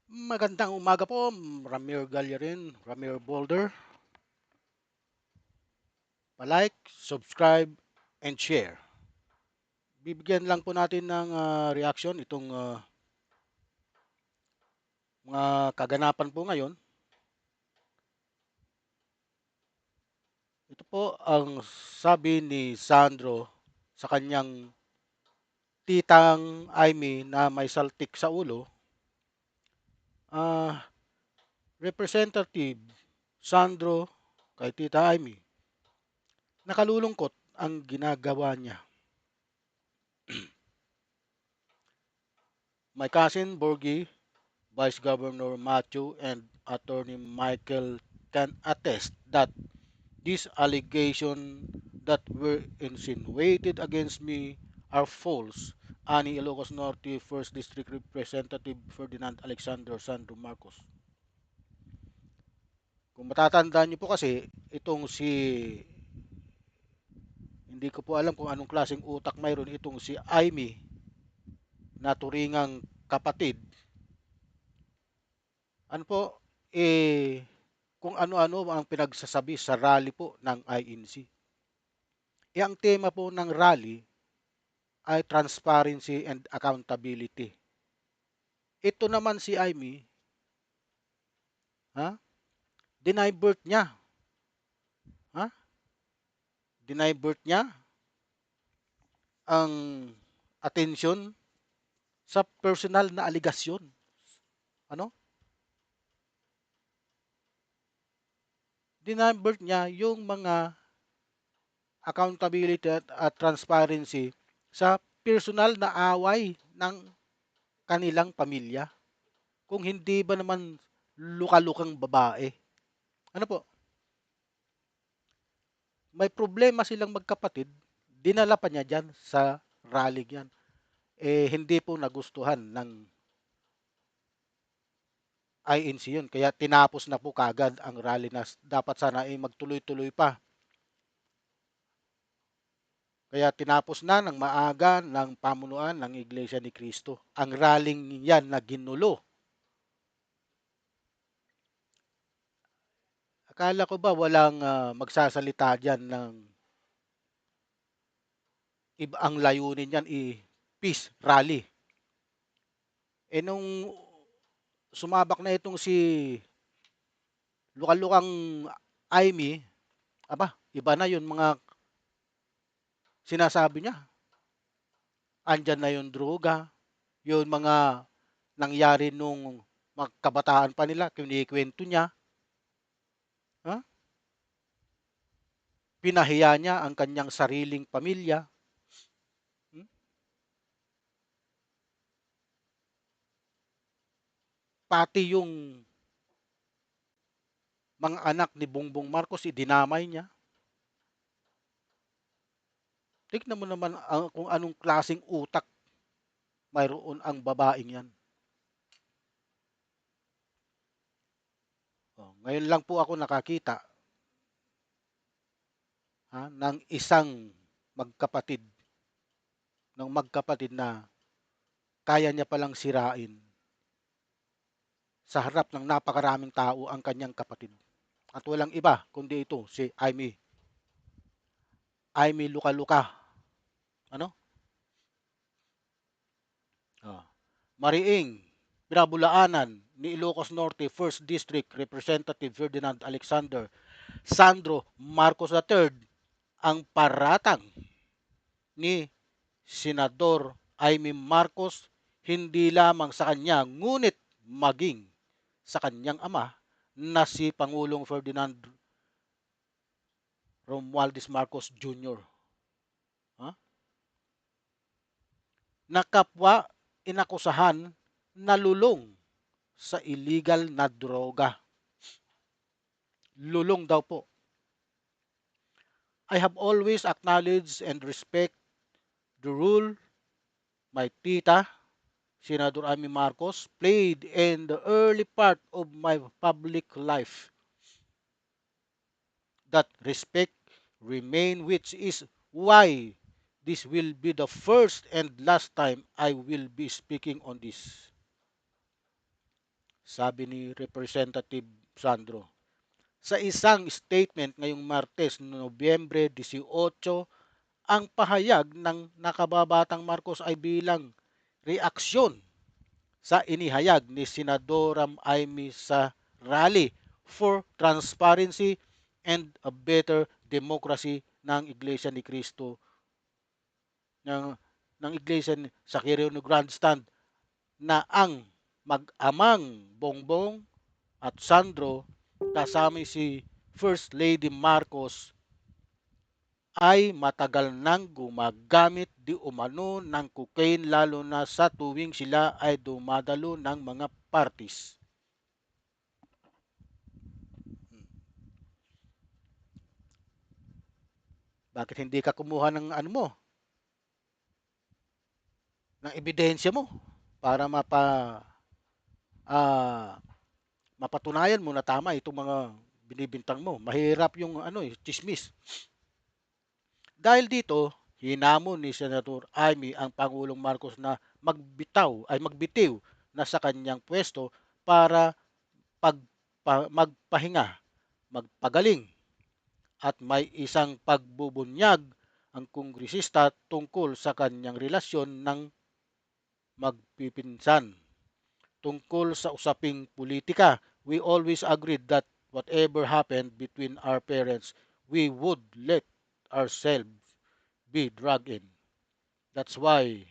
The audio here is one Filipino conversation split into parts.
Magandang umaga po, Ramir Gallerin, Ramir Boulder. Pa-like, subscribe, and share. Bibigyan lang po natin ng reaction itong mga kaganapan po ngayon. Ito po ang sabi ni Sandro sa kanyang titang Aimee na may saltik sa ulo. Ah, Representative Sandro kay Tita Aimee, nakalulungkot ang ginagawa niya. My cousin Borgie, Vice Governor Matthew, and Attorney Michael can attest that these allegations that were insinuated against me are false. Ani Ilocos Norte 1st District Representative Ferdinand Alexander Sandro Marcos. Kung matatandaan niyo po kasi, itong si, hindi ko po alam kung anong klaseng utak mayroon itong si Aimee na turingang kapatid. Ano po, kung ano-ano ang pinagsasabi sa rally po ng INC. Ang tema po ng rally ay transparency and accountability. Ito naman si Aimee, ha? Deny birth niya, ha? Deny birth niya ang atensyon sa personal na aligasyon. Ano? Deny birth niya yung mga accountability at transparency sa personal na away ng kanilang pamilya. Kung hindi ba naman lukalukang babae. Ano po? May problema silang magkapatid, dinala pa niya dyan sa rally yan. Hindi po nagustuhan ng INC yun. Kaya tinapos na po kagad ang rally na dapat sana ay magtuloy-tuloy pa. Kaya tinapos na ng maaga ng pamunuan ng Iglesia ni Cristo. Ang rallying yan na ginulo. Akala ko ba walang magsasalita dyan ng iba ang layunin yan peace rally. Nung sumabak na itong si lukalukang Aimee, aba, iba na yun mga sinasabi niya. Andyan na yung droga, yung mga nangyari nung kabataan pa nila, kinikwento niya. Ha? Pinahiya niya ang kanyang sariling pamilya. Hmm? Pati yung mga anak ni Bongbong Marcos, idinamay niya. Tignan mo naman kung anong klaseng utak mayroon ang babaeng yan. Ngayon lang po ako nakakita ng isang magkapatid, ng magkapatid na kaya niya palang sirain sa harap ng napakaraming tao ang kanyang kapatid. At walang iba kundi ito, si Aimee. Aimee Luka-Luka. Ano? Oh. Mariing, Pinabulaanan ni Ilocos Norte 1st District Representative Ferdinand Alexander Sandro Marcos III ang paratang ni Senador Aimee Marcos hindi lamang sa kanya ngunit maging sa kanyang ama na si Pangulong Ferdinand Romualdez Marcos Jr. Ha? Na kapwa inakusahan na lulong sa illegal na droga. Lulong daw po. I have always acknowledged and respect the role my tita, Senador Amy Marcos, played in the early part of my public life. That respect remain, which is why this will be the first and last time I will be speaking on this. sabi ni Representative Sandro. Sa isang statement ngayong Martes, Nobyembre 18, ang pahayag ng nakababatang Marcos ay bilang reaksyon sa inihayag ni Senadora Amy sa Rally for Transparency and a Better Democracy ng Iglesia ni Cristo ng, ng Iglesia sa Quirino Grandstand na ang mag-amang Bongbong at Sandro kasama si First Lady Marcos ay matagal nang gumagamit di umano ng cocaine lalo na sa tuwing sila ay dumadalo ng mga parties. Bakit hindi ka kumuha ng ano mo, ng ebidensya mo para ah, mapatunayan mo na tama itong mga binibintang mo. Mahirap yung chismis. Dahil dito, hinamon ni Senator Amy ang Pangulong Marcos na magbitiw na sa kanyang pwesto para magpahinga, magpagaling at may isang pagbubunyag ang kongresista tungkol sa kanyang relasyon ng magpipinsan. Tungkol sa usaping politika, we always agreed that whatever happened between our parents, we would let ourselves be dragged in. That's why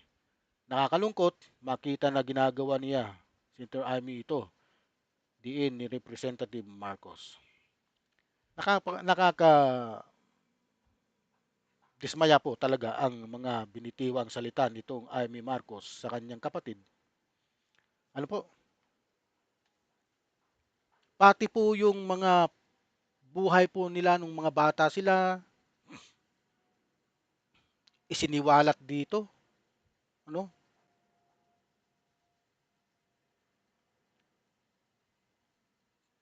nakakalungkot makita na ginagawa niya, Senator Amy, ito, diin ni Representative Marcos. Nakaka dismaya po talaga ang mga binitiwang salita nitong Amy Marcos sa kanyang kapatid. Ano po? Pati po yung mga buhay po nila nung mga bata sila, isiniwalat dito. Ano?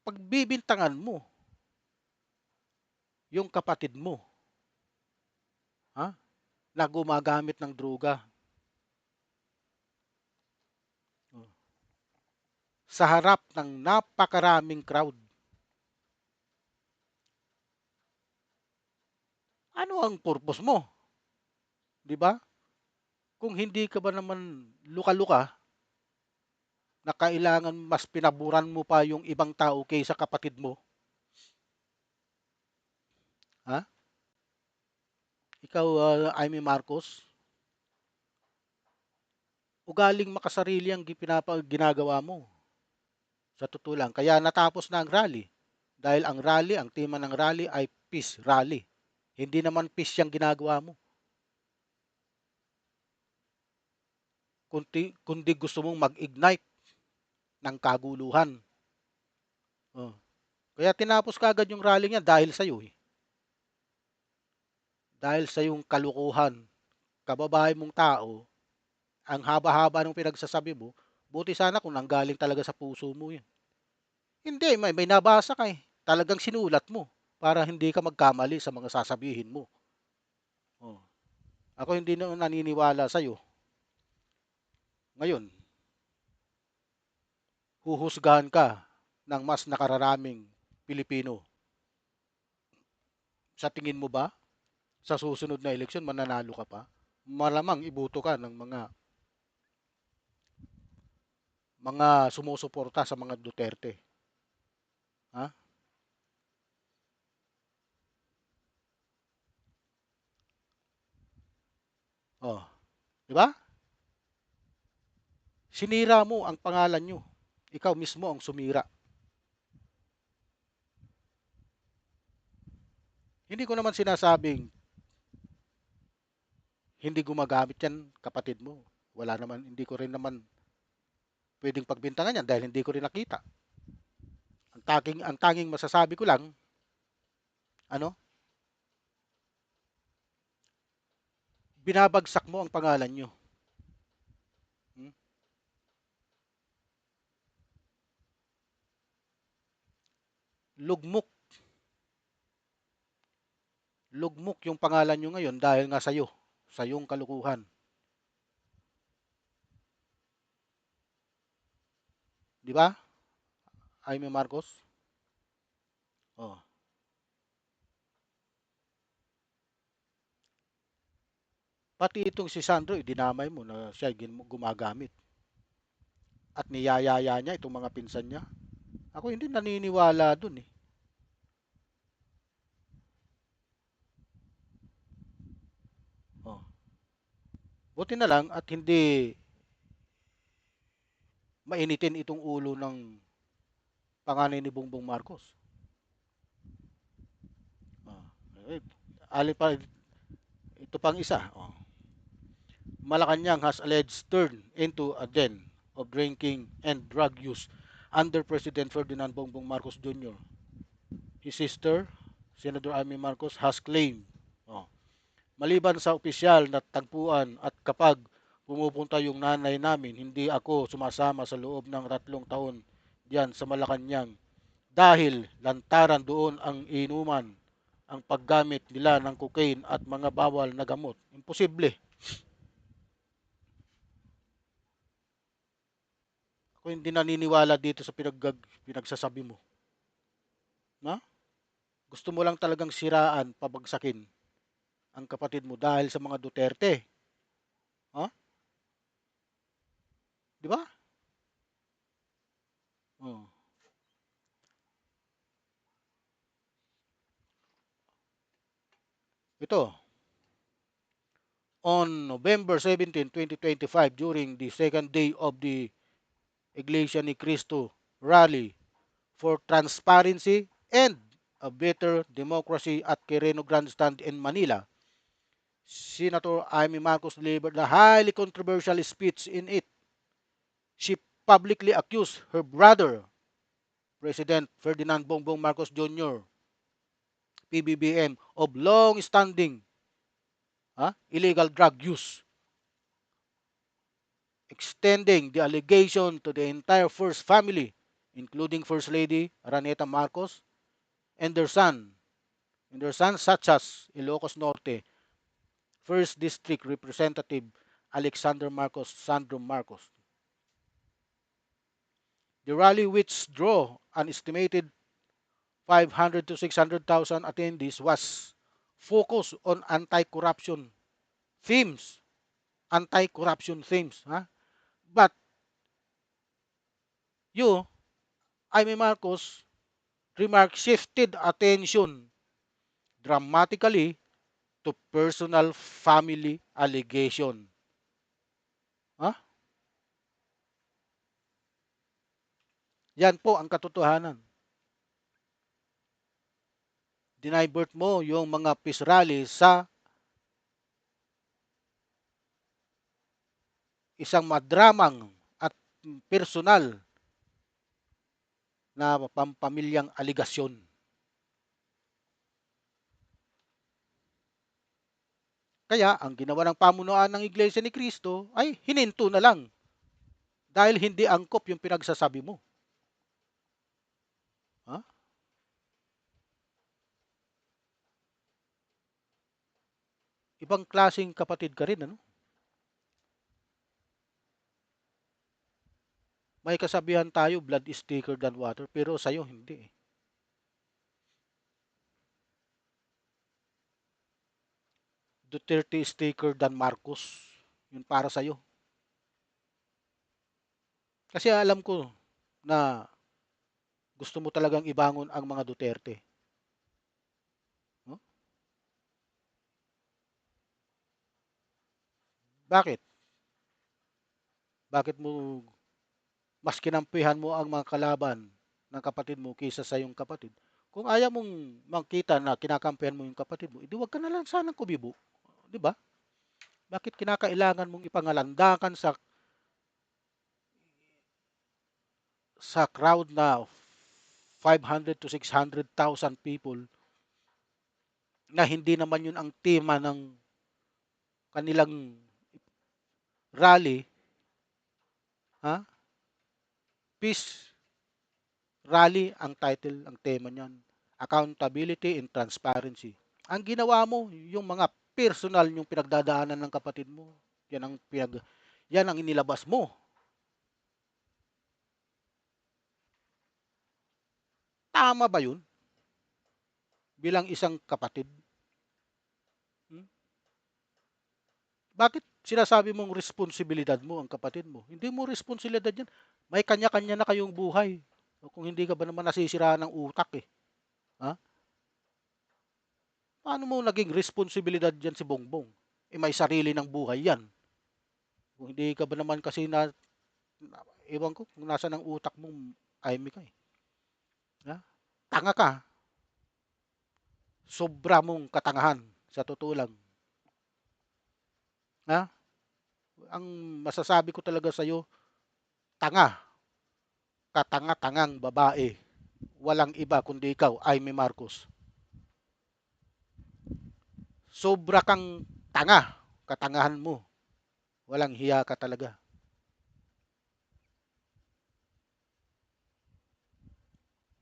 Pagbibintangan mo yung kapatid mo, ha? Na gumagamit ng droga. Sa harap ng napakaraming crowd. Ano ang purpose mo? 'Di ba? Kung hindi ka ba naman luka-luka na kailangan mas pinaburan mo pa yung ibang tao kaysa kapatid mo, ha? Ikaw, Amy Marcos, ugaling makasarili ang ginagawa mo. Sa totoo lang. Kaya natapos na ang rally. Dahil ang rally, ang tema ng rally ay peace rally. Hindi naman peace yung ginagawa mo. Kundi gusto mong mag-ignite ng kaguluhan. Oh. Kaya tinapos kagad yung rally niya dahil sa iyo. Dahil sa yung kalukuhan, kababae mong tao, ang haba-haba ng pinagsasabi mo, buti sana kung nanggaling talaga sa puso mo yan. Hindi, may nabasa ka eh. Talagang sinulat mo para hindi ka magkamali sa mga sasabihin mo. Oh. Ako hindi na naniniwala sa iyo. Ngayon, huhusgahan ka ng mas nakararaming Pilipino. Sa tingin mo ba, sa susunod na eleksyon, mananalo ka pa? Malamang iboto ka ng mga sumusuporta sa mga Duterte. Ha? Oh, di ba? Sinira mo ang pangalan nyo. Ikaw mismo ang sumira. Hindi ko naman sinasabing hindi gumagamit yan kapatid mo. Wala naman, hindi ko rin naman pwedeng pagbintangan yan dahil hindi ko rin nakita. Ang tanging masasabi ko lang, ano, binabagsak mo ang pangalan nyo. Hmm? Lugmok. Lugmok yung pangalan nyo ngayon dahil nga sa'yo. Sa iyong kalukuhan. Di ba? Amy Marcos. Oh, pati itong si Sandro, dinamay mo na siya gumagamit. At niyayaya niya itong mga pinsan niya. Ako hindi naniniwala dun eh. Oh. Buti na lang at hindi mainitin itong ulo ng panganay ni Bongbong Marcos. Oh. Eh, ito pang isa. Oh. Malacanang has alleged turned into a den of drinking and drug use under President Ferdinand Bongbong Marcos Jr. His sister, Senator Amy Marcos, has claimed, oh, maliban sa opisyal na tagpuan at kapag pumupunta yung nanay namin, hindi ako sumasama sa loob ng 3 taon diyan sa Malacanang dahil lantaran doon ang inuman, ang paggamit nila ng cocaine at mga bawal na gamot. Imposible. Ako hindi naniniwala dito sa pinagsasabi mo. Na? Gusto mo lang talagang siraan, pabagsakin ang kapatid mo dahil sa mga Duterte. Ha? Di ba? Oh. Ito, on November 17, 2025, during the second day of the Iglesia ni Cristo rally for transparency and a better democracy at Quirino Grandstand in Manila, Senator Amy Marcos delivered a highly controversial speech. In it, she publicly accused her brother, President Ferdinand Bongbong Marcos Jr., PBBM, of long-standing illegal drug use, extending the allegation to the entire First family, including First Lady Araneta Marcos and their sons such as Ilocos Norte First District Representative Alexander Marcos, Sandro Marcos. The rally, which drew an estimated 500 to 600,000 attendees, was focused on anti-corruption themes. Anti-corruption themes. But you, Amy Marcos, remark shifted attention dramatically to personal family allegation. Ha? Yan po ang katotohanan. Dinivert mo yung mga peace rally sa isang madramang at personal na pampamilyang aligasyon. Kaya ang ginawa ng pamunuan ng Iglesia ni Cristo ay hininto na lang dahil hindi angkop yung pinagsasabi mo. Ha? Ibang klaseng kapatid ka rin, ano? May kasabihan tayo, blood is thicker than water, pero sa'yo hindi. Duterte is thicker than Marcos. Yun para sa'yo. Kasi alam ko na gusto mo talagang ibangon ang mga Duterte. No? Bakit? Bakit mo mas kinampihan mo ang mga kalaban ng kapatid mo kaysa sa iyong kapatid? Kung ayaw mong makita na kinakampihan mo yung kapatid mo, edi wag ka na lang sanang kumibo. Di ba? Bakit kinakailangan mong ipangalandakan sa crowd na 500 to 600,000 people na hindi naman yun ang tema ng kanilang rally, ha? Peace rally ang title, ang tema niyan. Accountability and transparency. Ang ginawa mo, yung mga personal yung pinagdadaanan ng kapatid mo. Yan ang inilabas mo. Tama ba yun bilang isang kapatid? Hmm? Bakit sinasabi mong responsibilidad mo ang kapatid mo? Hindi mo responsibilidad yan. May kanya-kanya na kayong buhay. O kung hindi ka ba naman nasisiraan ng utak eh. Ha? Paano mo naging responsibilidad yan si Bongbong? Eh may sarili ng buhay yan. Kung hindi ka ba naman kasi ewan ko kung nasa ng utak mong Amy ka eh. Ha? Tanga ka. Sobra mong katangahan sa totoo lang. Ha? Ang masasabi ko talaga sa iyo, tanga, katanga-tangang babae. Walang iba kundi ikaw, Amy Marcos. Sobra kang tanga, katangahan mo. Walang hiya ka talaga.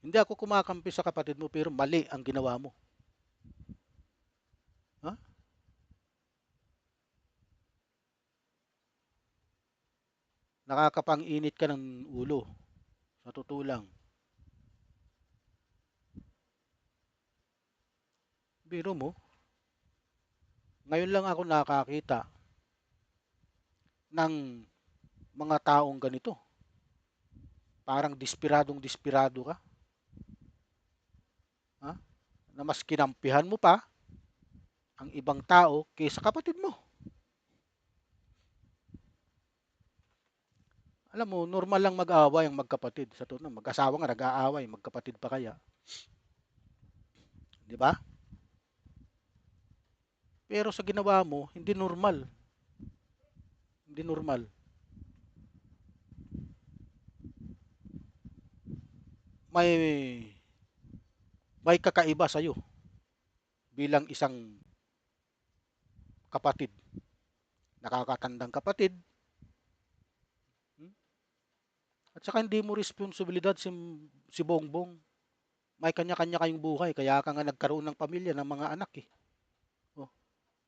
Hindi ako kumakampi sa kapatid mo pero mali ang ginawa mo. Ha? Nakakapang-init ka ng ulo. Sa totoo lang. Biro mo, ngayon lang ako nakakita ng mga taong ganito. Parang desperadong-desperado ka. Ha? Na mas kinampihan mo pa ang ibang tao kaysa kapatid mo. Alam mo, normal lang mag-away ang magkapatid. Sa totoo, mag-asawa nga nag-aaway, magkapatid pa kaya. Di ba? Pero sa ginawa mo, hindi normal. Hindi normal. May kakaiba sa iyo bilang isang kapatid. Nakakatandang kapatid. Hmm? At saka hindi mo responsibilidad si Bongbong. May kanya-kanya kayong buhay. Kaya ka nga nagkaroon ng pamilya ng mga anak eh.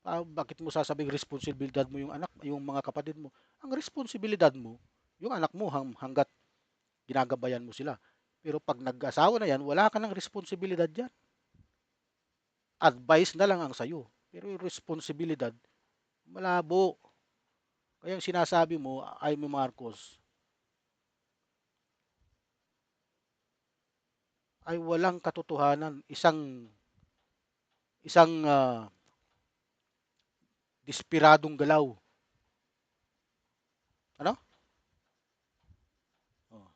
Oh, bakit mo sasabing responsibilidad mo yung anak, yung mga kapatid mo? Ang responsibilidad mo, yung anak mo hanggat ginagabayan mo sila. Pero pag nag-asawa na yan, wala ka ng responsibilidad dyan. Advice na lang ang sayo. Pero yung responsibilidad, malabo. Kaya yung sinasabi mo, Amy Marcos, ay walang katotohanan. Isang despiradong galaw. Ano? Oh,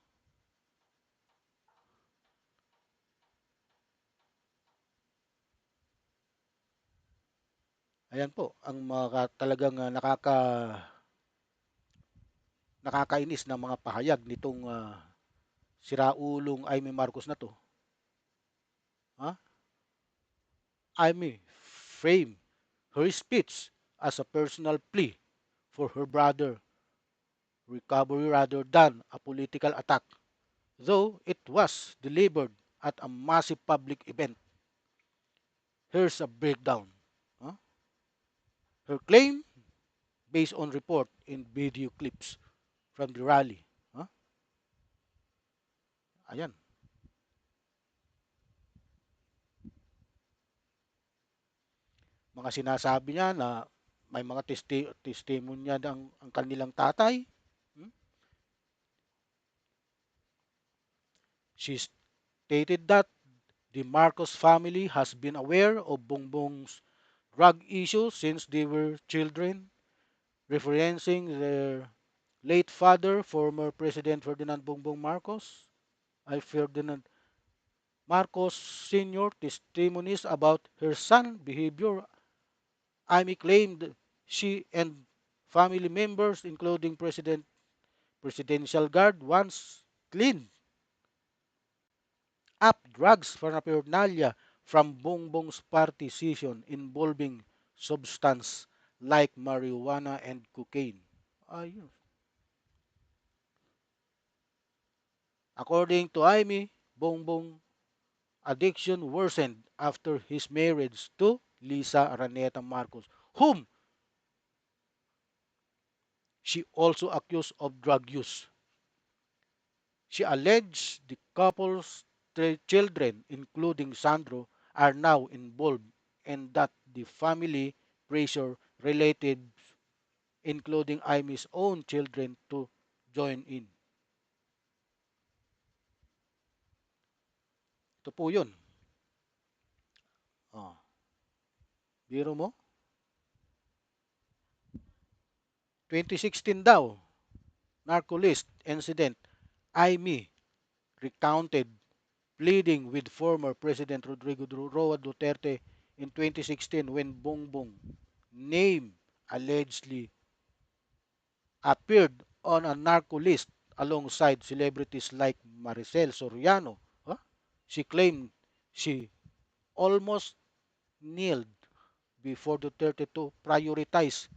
ayan po, ang mga talagang nakakainis na mga pahayag nitong siraulong Amy Marcos na to. Ha? Amy frame her speech as a personal plea for her brother recovery rather than a political attack, though it was delivered at a massive public event. Here's a breakdown. Huh? Her claim, based on report and video clips from the rally. Huh? Ayan, mga sinasabi niya na may mga testimonya ang kanilang tatay. Hmm? She stated that the Marcos family has been aware of Bongbong's drug issues since they were children, referencing their late father, former President Ferdinand Bongbong Marcos. Ferdinand Marcos Sr. testimonies about her son's behavior. Amy claimed she and family members, including Presidential Guard, once cleaned up drugs paraphernalia from Bongbong's party session involving substance like marijuana and cocaine. Ayun. According to Amy, Bongbong addiction worsened after his marriage to Lisa Araneta Marcos, whom she also accused of drug use. She alleged the couple's children, including Sandro, are now involved and that the family pressure related, including Amy's own children, to join in. Ito po yun. Oh, biro mo, 2016 daw, narco-list incident, Amy recounted pleading with former President Rodrigo Roa Duterte in 2016 when Bongbong name allegedly appeared on a narco list alongside celebrities like Maricel Soriano. Huh? She claimed she almost kneeled before Duterte to prioritize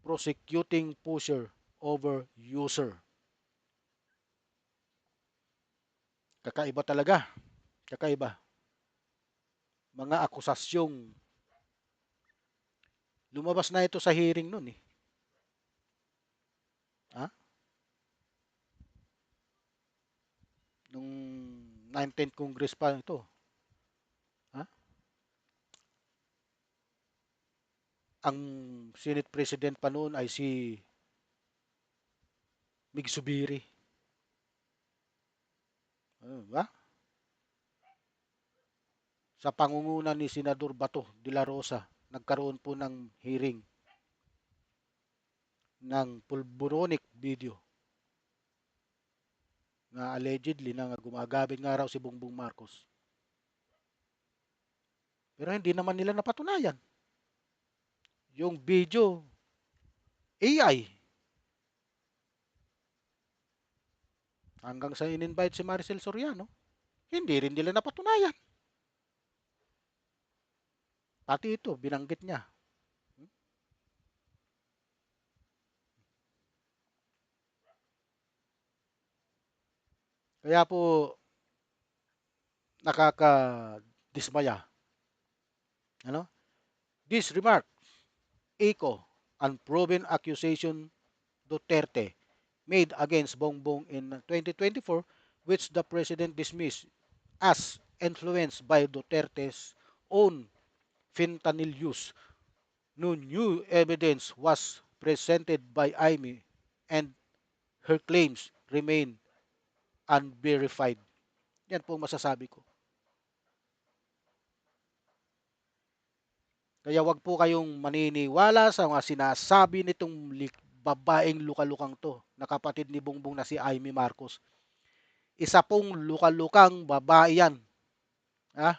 prosecuting pusher over user. Kakaiba talaga. Kakaiba. Mga akusasyong lumabas na ito sa hearing nun eh. Ha? Nung 19th Congress pa ito. Ha? Ang Senate President pa noon ay si Mig Subiri. Ba? Sa pangunguna ni Senador Bato de la Rosa, nagkaroon po ng hearing ng pulburonic video na allegedly na gumagabit nga raw si Bongbong Marcos. Pero hindi naman nila napatunayan. Yung video, AI. Hanggang sa in-invite si Maricel Soriano, hindi rin nila napatunayan. Pati ito, binanggit niya. Kaya po, nakaka-dismaya. Ano? This remark echo unproven accusation Duterte made against Bongbong in 2024, which the president dismissed as influenced by Duterte's own fentanyl use. No new evidence was presented by Amy and her claims remain unverified. Yan po masasabi ko. Kaya wag po kayong maniniwala sa mga sinasabi nitong babaeng lukalukang to na kapatid ni Bongbong na si Amy Marcos. Isa pong lukalukang babae yan. Ha?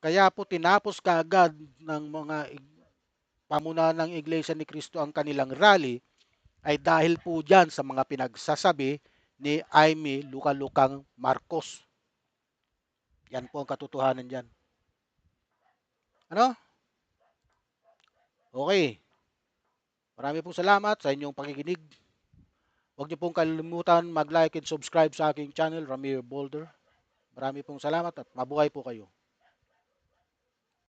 Kaya po tinapos kaagad ng mga pamunuan ng Iglesia ni Cristo ang kanilang rally ay dahil po dyan sa mga pinagsasabi ni Amy Lukalukang Marcos. Yan po ang katotohanan dyan. Ano? Okay. Marami pong salamat sa inyong pakikinig. Huwag niyo pong kalimutan mag-like and subscribe sa aking channel, Ramir Boulder. Marami pong salamat at mabuhay po kayo.